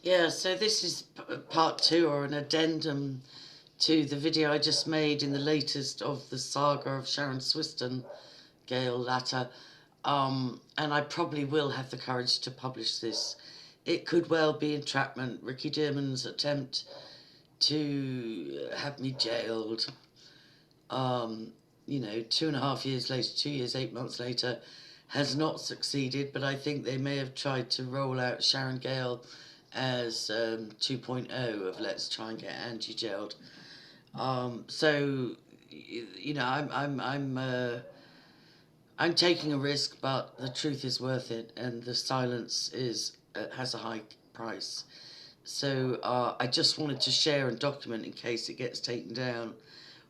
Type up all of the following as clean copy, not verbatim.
Yeah, so this is part two, or an addendum to the video I just made in the latest of the saga of Sharon Gale latter. And I probably will have the courage to publish this. It could well be entrapment, Ricky Dearman's attempt to have me jailed. You know, 2.5 years later, 2 years, 8 months later, has not succeeded, but I think they may have tried to roll out Sharon Gale as 2.0 of let's try and get Angie jailed. So, you know, I'm taking a risk, but the truth is worth it, and the silence has a high price. So I just wanted to share and document, in case it gets taken down,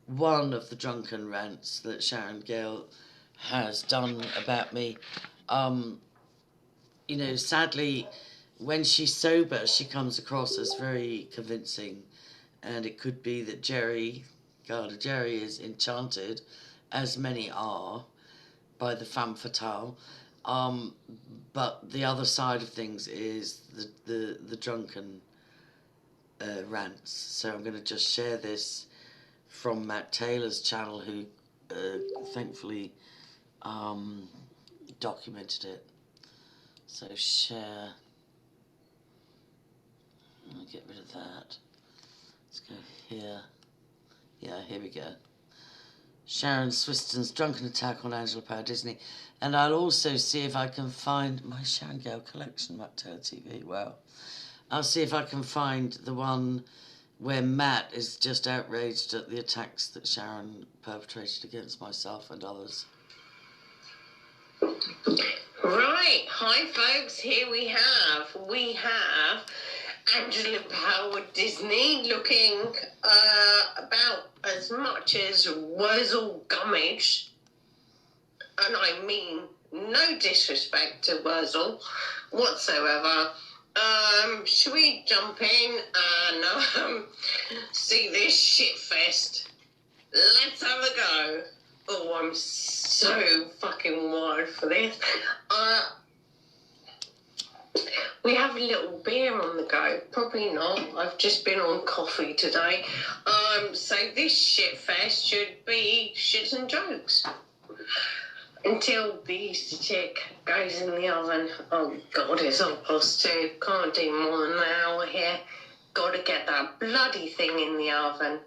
one of the drunken rants that Sharon Gale has done about me. You know, sadly, when she's sober, she comes across as very convincing, and it could be that Garda Jerry is enchanted, as many are, by the femme fatale. But the other side of things is the drunken rants. So I'm going to just share this from Matt Taylor's channel, who thankfully documented it. So share. Let me get rid of that. Let's go here. Yeah, here we go. Sharon Swiston's drunken attack on Angela Power Disney. And I'll also see if I can find my Sharon Gale collection, Matt Taylor TV. Wow. I'll see if I can find the one where Matt is just outraged at the attacks that Sharon perpetrated against myself and others. Right, hi folks, here we have Angela Power Disney looking about as much as Wurzel Gummidge, and I mean no disrespect to Wurzel whatsoever. Should we jump in and see this shitfest? Let's have a go. Oh, I'm so fucking wild for this. We have a little beer on the go. Probably not. I've just been on coffee today. So this shitfest should be shits and jokes. Until the Easter chick goes in the oven. Oh God, it's 2:30. Can't do more than an hour here. Gotta get that bloody thing in the oven.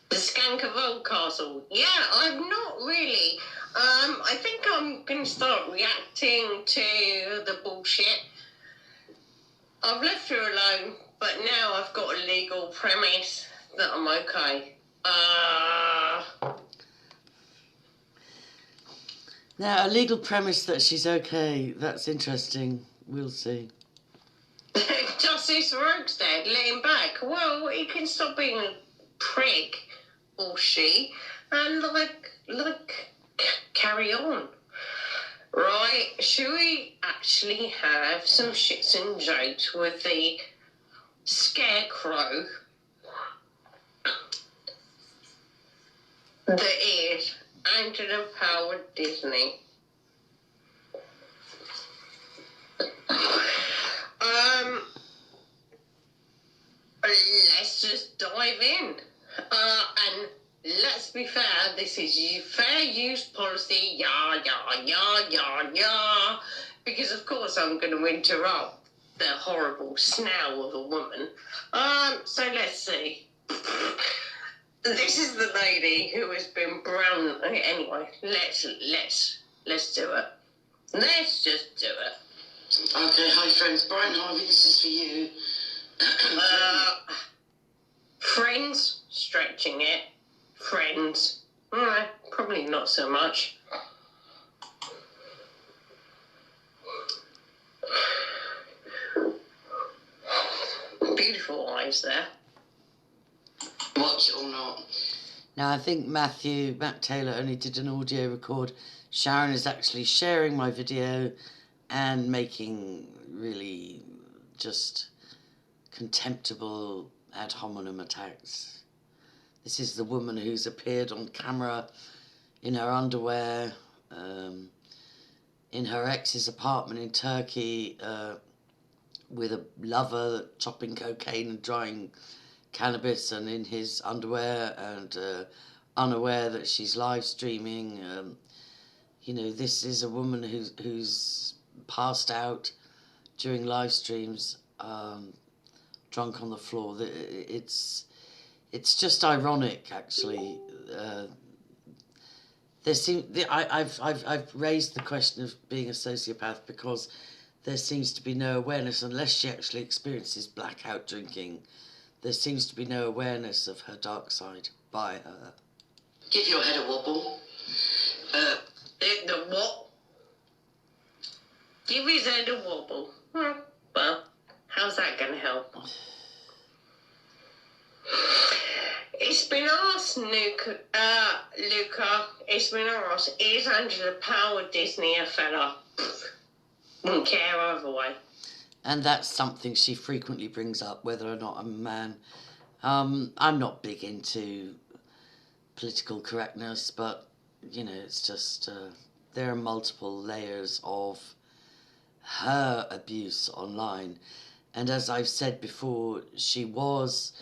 The Skank of Oldcastle. Yeah, I've not really. I think I'm going to start reacting to the bullshit. I've left her alone, but now I've got a legal premise that I'm okay. Now, a legal premise that she's okay, that's interesting. We'll see. Justice Rokestead, let him back. Well, he can stop being a prick, or she, and carry on. Right, should we actually have some shits and jokes with the scarecrow that is Angela Power Disney? Let's just dive in. And let's be fair, this is fair use policy, because of course I'm going to interrupt the horrible snow of a woman. So let's see. This is the lady who has been brown. Anyway, let's do it. Let's just do it. Okay, hi friends, Brian Harvey, this is for you. Friends, stretching it. Friends, probably not so much. Beautiful eyes there. Watch it or not. Now, I think Matt Taylor only did an audio record. Sharon is actually sharing my video and making really just contemptible ad hominem attacks. This is the woman who's appeared on camera in her underwear, in her ex's apartment in Turkey, with a lover chopping cocaine and drying cannabis and in his underwear and unaware that she's live streaming. This is a woman who's passed out during live streams, drunk on the floor. It's just ironic, actually. I've raised the question of being a sociopath because there seems to be no awareness, unless she actually experiences blackout drinking. There seems to be no awareness of her dark side by her. Give your head a wobble. The what? Give his head a wobble. Well, how's that going to help? It's been asked, Luca, it's been asked, is Angela Power Disney a fella? Wouldn't care either way. And that's something she frequently brings up, whether or not I'm a man. I'm not big into political correctness, but, it's just, there are multiple layers of her abuse online. And as I've said before, she was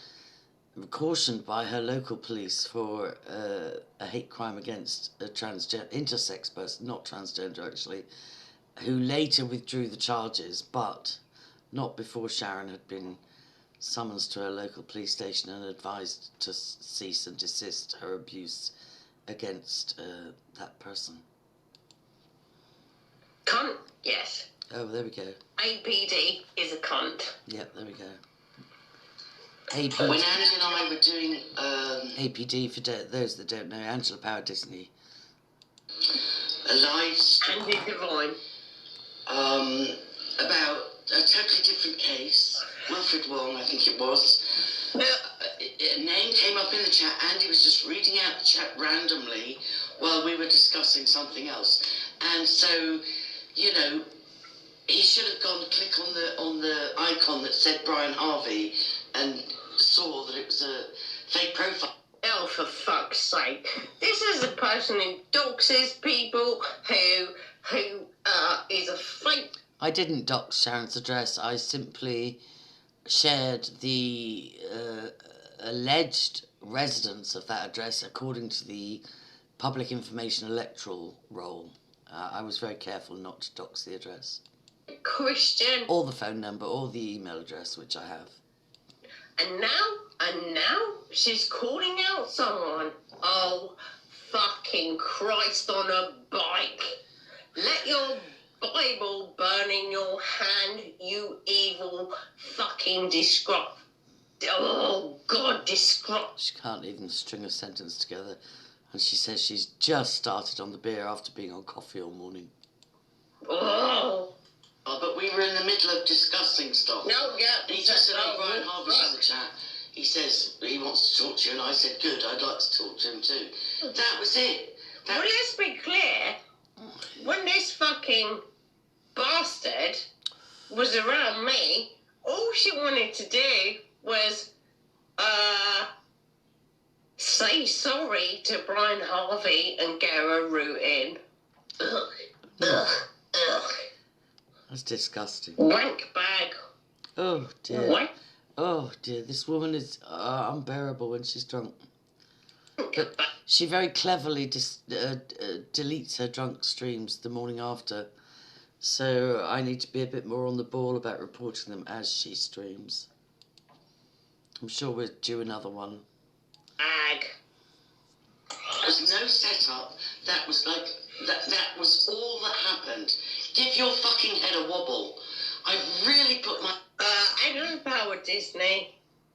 cautioned by her local police for a hate crime against a intersex person, not transgender actually, who later withdrew the charges, but not before Sharon had been summoned to her local police station and advised to cease and desist her abuse against that person. Cunt, yes. Oh, there we go. APD is a cunt. Yep, there we go. When Andy and I were doing... APD, for those that don't know, Angela Power Disney. A live stream Andy Devine. about a totally different case. Wilfred Wong, I think it was. A name came up in the chat. Andy was just reading out the chat randomly while we were discussing something else. And so, he should have gone to click on the icon that said Brian Harvey and saw that it was a fake profile. Oh, for fuck's sake. This is a person who doxes people who is a fake. I didn't dox Sharon's address. I simply shared the alleged residence of that address according to the public information electoral roll. I was very careful not to dox the address. Christian. Or the phone number, or the email address, which I have. And now she's calling out someone. Oh, fucking Christ on a bike. Let your Bible burn in your hand, you evil fucking disgrace. Oh, God, disgrace. She can't even string a sentence together. And she says she's just started on the beer after being on coffee all morning. Oh, but we were in the middle of discussing stuff. no, yeah. He just said, Brian Harvey's in the chat. He says he wants to talk to you, and I said, good, I'd like to talk to him too. That was it. Well, let's be clear. When this fucking bastard was around me, all she wanted to do was, say sorry to Brian Harvey and get her a root in. Ugh. That's disgusting. Wank bag. Oh, dear. Wank. Oh, dear. This woman is unbearable when she's drunk. But she very cleverly deletes her drunk streams the morning after. So I need to be a bit more on the ball about reporting them as she streams. I'm sure we're due another one. Ag. There was no setup. That was like... That was all that happened. Give your fucking head a wobble. I really put my... Angela Power Disney,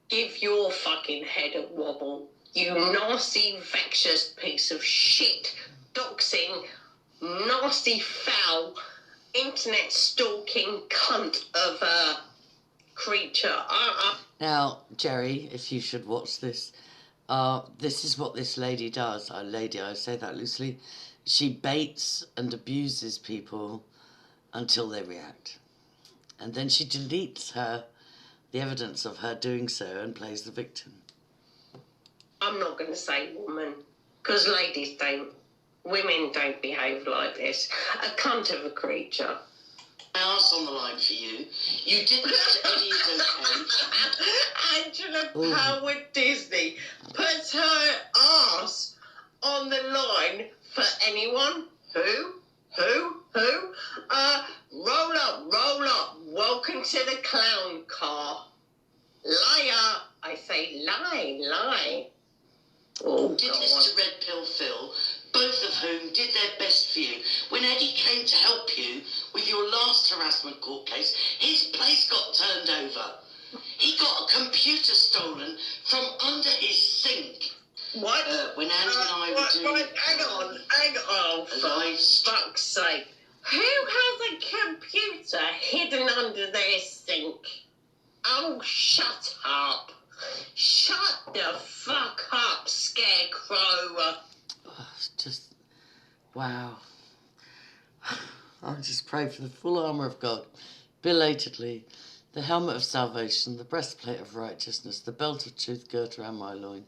give your fucking head a wobble. You nasty, vexed piece of shit. Doxing, nasty, foul, internet stalking cunt of a creature. Now, Jerry, if you should watch this, this is what this lady does. Lady, I say that loosely. She baits and abuses people until they react. And then she deletes the evidence of her doing so and plays the victim. I'm not going to say woman, because women don't behave like this. A cunt of a creature. arse on the line for you. You did this to Eddie is okay. Angela Howard Disney puts her arse on the line for anyone. Who? Roll up. Welcome to the clown car. Liar. I say lie. Oh, did this to Red Pill Phil, both of whom did their best for you. When Eddie came to help you with your last harassment court case, his place got turned over. He got a computer stolen from under his sink. What? When Andrew and I were doing... Hang on. For fuck's sake. Who has a computer hidden under their sink? Oh, shut up. Shut the fuck up, Scarecrow. Oh, it's just, wow. I just pray for the full armour of God, belatedly, the helmet of salvation, the breastplate of righteousness, the belt of truth girt around my loin.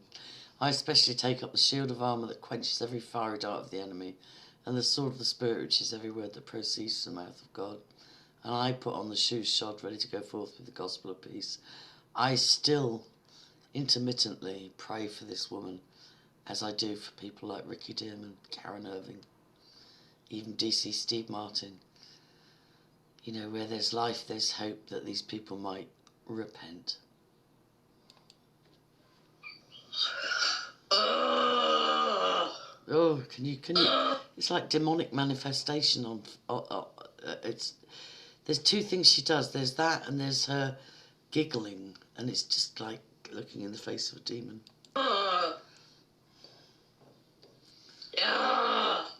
I especially take up the shield of armour that quenches every fiery dart of the enemy, and the sword of the Spirit, which is every word that proceeds from the mouth of God. And I put on the shoes shod, ready to go forth with the gospel of peace. I still intermittently pray for this woman, as I do for people like Ricky Dearman, Karen Irving, even DC Steve Martin. You know, where there's life, there's hope that these people might repent. Oh, can you? It's like demonic manifestation on. There's two things she does. There's that, and there's her giggling, and it's just like looking in the face of a demon.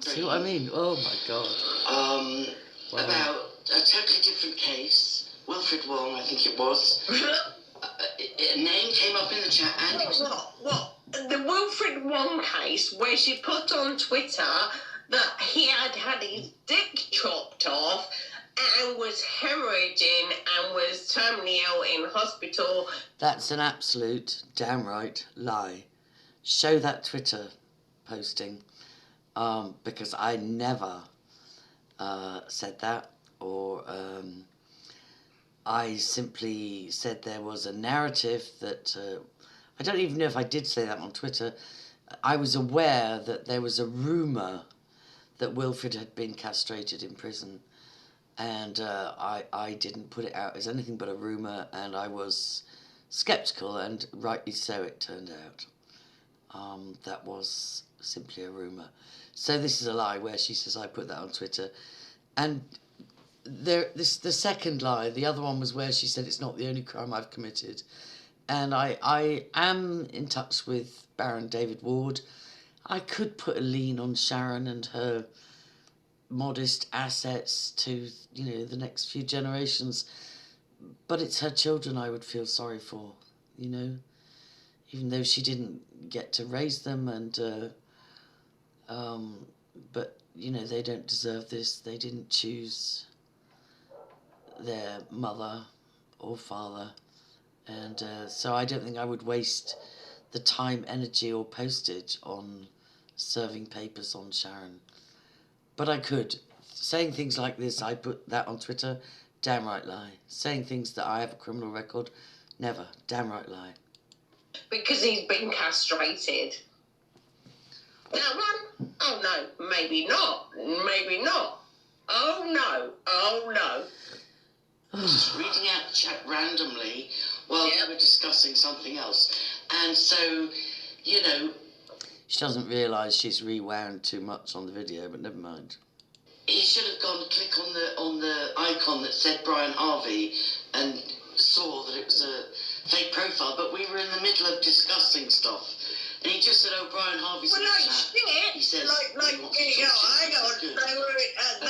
See what I mean? Oh my God. Wow. About a totally different case. Wilfred Wong, I think it was. A name came up in the chat, and it was... What? The Wilfred Wong case, where she put on Twitter that he had his dick chopped off and was hemorrhaging and was terminally ill in hospital. That's an absolute downright lie. Show that Twitter posting, because I never said that, or I simply said there was a narrative that... I don't even know if I did say that on Twitter. I was aware that there was a rumour that Wilfred had been castrated in prison, and I didn't put it out as anything but a rumour, and I was sceptical, and rightly so it turned out. That was simply a rumour. So this is a lie where she says I put that on Twitter. And the second lie, the other one was where she said it's not the only crime I've committed. And I am in touch with Baron David Ward. I could put a lien on Sharon and her modest assets to, the next few generations. But it's her children I would feel sorry for, even though she didn't get to raise them. And but, they don't deserve this. They didn't choose their mother or father. And so I don't think I would waste the time, energy or postage on serving papers on Sharon. But I could. Saying things like this, I put that on Twitter, damn right lie. Saying things that I have a criminal record, never, damn right lie. Because he's been castrated. That one? Oh no, maybe not. Oh no. Just reading out the chat randomly while we were discussing something else. And so, She doesn't realise she's rewound too much on the video, but never mind. He should have gone click on the icon that said Brian Harvey and saw that it was a fake profile, but we were in the middle of discussing stuff. And he just said, oh, Brian Harvey's in the chat. Shit. He says, hang on.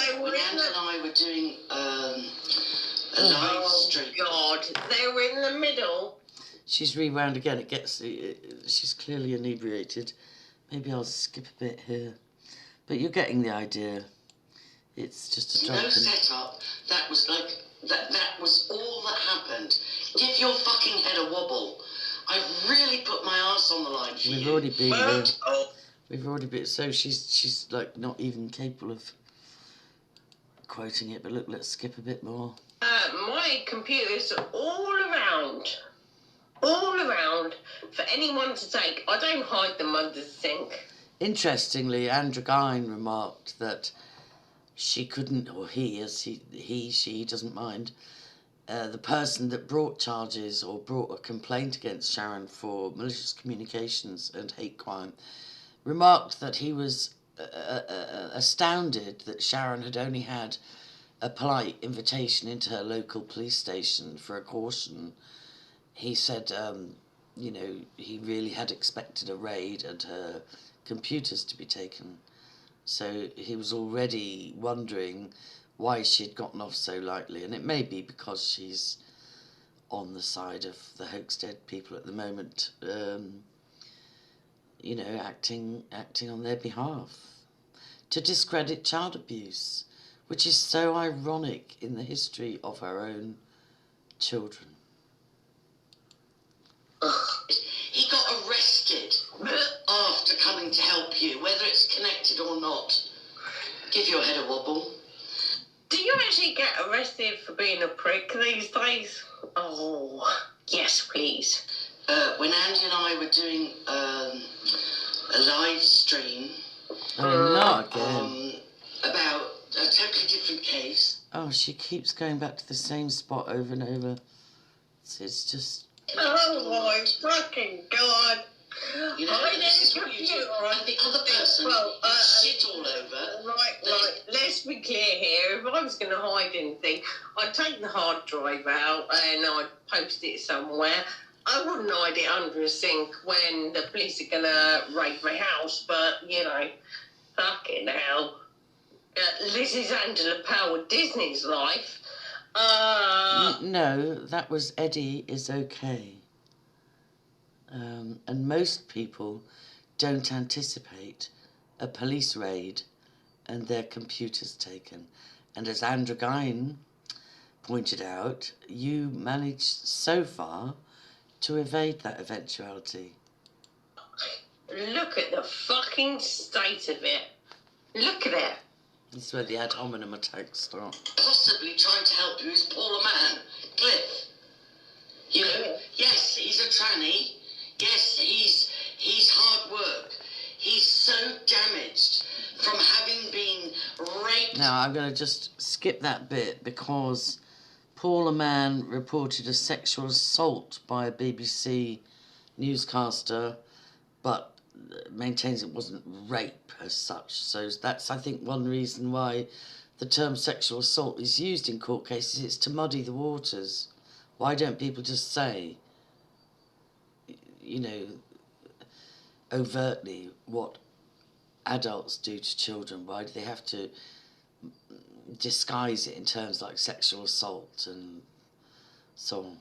They were when Anne and I were doing a live stream. Oh, God. They were in the middle. She's rewound again. She's clearly inebriated. Maybe I'll skip a bit here. But you're getting the idea. It's just a drunken... No setup. That was that was all that happened. Give your fucking head a wobble. I've really put my arse on the line for you. We've already been... So she's like not even capable of quoting it, but look, let's skip a bit more. My computer's all around for anyone to take. I don't hide them under the sink. Interestingly, Andrew Gine remarked that she couldn't, or she doesn't mind, the person that brought charges or brought a complaint against Sharon for malicious communications and hate crime remarked that he was astounded that Sharon had only had a polite invitation into her local police station for a caution. He said, he really had expected a raid and her computers to be taken. So he was already wondering why she'd gotten off so lightly. And it may be because she's on the side of the Hoaxdead people at the moment, acting on their behalf to discredit child abuse, which is so ironic in the history of her own children. He got arrested after coming to help you, whether it's connected or not. Give your head a wobble. Do you actually get arrested for being a prick these days? Oh, yes, please. When Andy and I were doing a live stream Not again. about a totally different case. Oh, she keeps going back to the same spot over and over. It's just... Oh my fucking god. You know, this is what you do. And the other person is shit all over. Right. Let's be clear here. If I was going to hide anything, I'd take the hard drive out and I'd post it somewhere. I wouldn't hide it under a sink when the police are going to raid my house, but, fucking hell. This is Angela Powell Disney's life. No, that was Eddie is okay. And most people don't anticipate a police raid and their computers taken. And as Andrew Gine pointed out, you managed so far to evade that eventuality. Look at the fucking state of it. Look at it. This is where the ad hominem attacks start. Possibly trying to help you is Paul man, Cliff. You know, yes, he's a tranny. Yes, he's hard work. He's so damaged from having been raped. Now, I'm going to just skip that bit because Paula Mann reported a sexual assault by a BBC newscaster, but maintains it wasn't rape as such. So that's, I think, one reason why the term sexual assault is used in court cases. It's to muddy the waters. Why don't people just say, overtly what adults do to children? Why do they have to disguise it in terms like sexual assault and so on?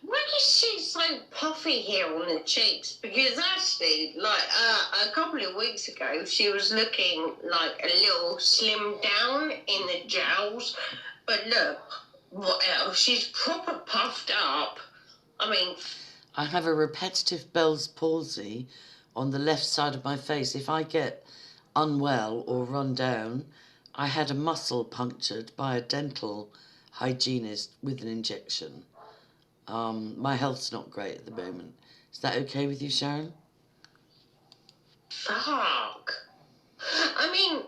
Why is she so puffy here on the cheeks? Because actually, a couple of weeks ago, she was looking like a little slimmed down in the jowls. But look, what else? She's proper puffed up. I mean... I have a repetitive Bell's palsy on the left side of my face. If I get unwell or run down, I had a muscle punctured by a dental hygienist with an injection. My health's not great at the moment. Is that okay with you, Sharon? Fuck. I mean,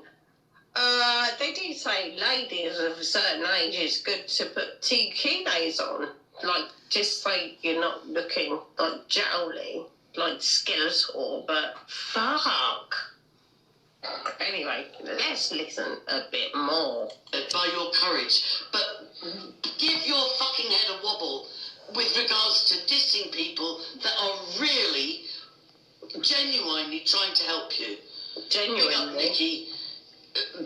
they do say ladies of a certain age it's good to put 2 kilos on. Just so you're not looking like jowly, like Skeletor, but fuck. Anyway, let's listen a bit more. By your courage, but give your fucking head a wobble with regards to dissing people that are really, genuinely trying to help you. Genuinely. Big up Nikki,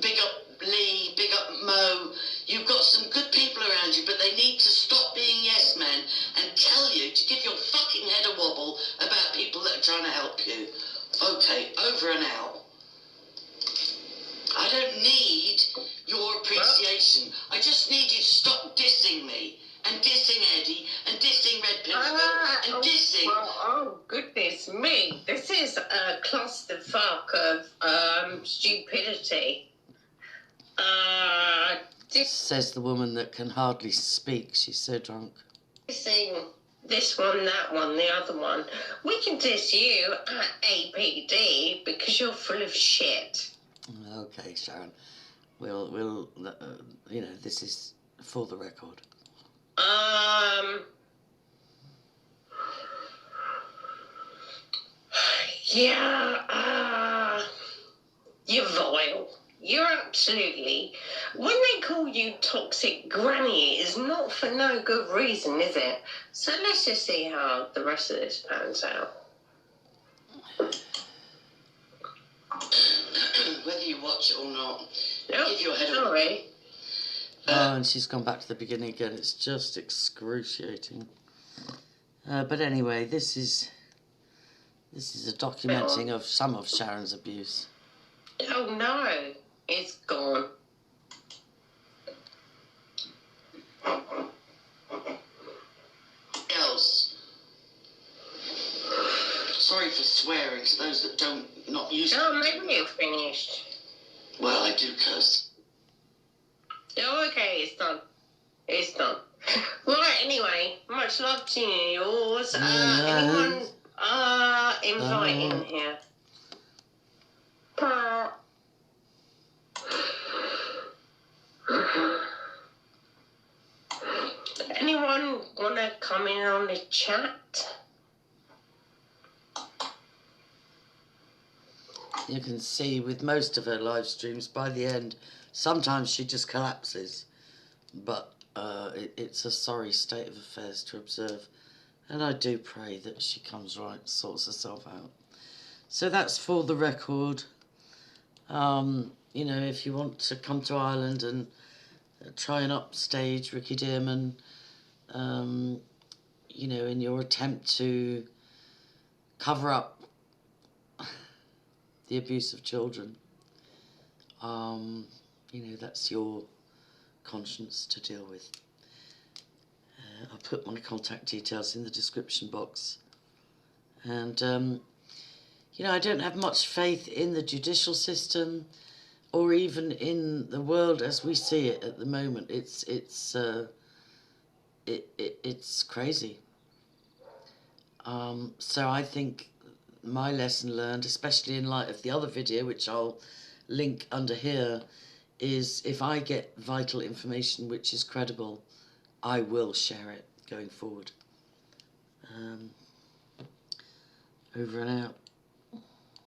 big up Lee, big up Mo. You've got some good people around you, but they need to stop being yes men and tell you to give your fucking head a wobble about people that are trying to help you. Okay, over and out. I don't need your appreciation. I just need you to stop dissing me. And dissing Eddie, and dissing Red Pill, and dissing... Oh, goodness me. This is a clusterfuck of stupidity. says the woman that can hardly speak. She's so drunk. Seeing this one, that one, the other one. We can diss you at APD because you're full of shit. Okay, Sharon. We'll you know, this is for the record. Yeah, you're vile. You're absolutely... When they call you toxic granny, it is not for no good reason, is it? So let's just see how the rest of this pans out. Whether you watch it or not, Oh, give your head a... sorry. Oh, and she's gone back to the beginning again. It's just excruciating. But anyway, this is a documenting of some of Sharon's abuse. Oh no, it's gone. Else. Sorry for swearing to those that not used to. Oh, maybe you're finished. Well, I do curse. Oh, okay, it's done. It's done. Right, anyway, much love to you, yours. Anyone inviting here? Anyone want to come in on the chat? You can see with most of her live streams, by the end, sometimes she just collapses. But it's a sorry state of affairs to observe. And I do pray that she comes right, sorts herself out. So that's for the record. You know, if you want to come to Ireland and try and upstage Ricky Dearman, you know, in your attempt to cover up the abuse of children, you know, that's your conscience to deal with. I'll put my contact details in the description box. And, you know, I don't have much faith in the judicial system or even in the world as we see it at the moment. It's crazy. So I think my lesson learned, especially in light of the other video, which I'll link under here, is if I get vital information which is credible, I will share it going forward. Over and out.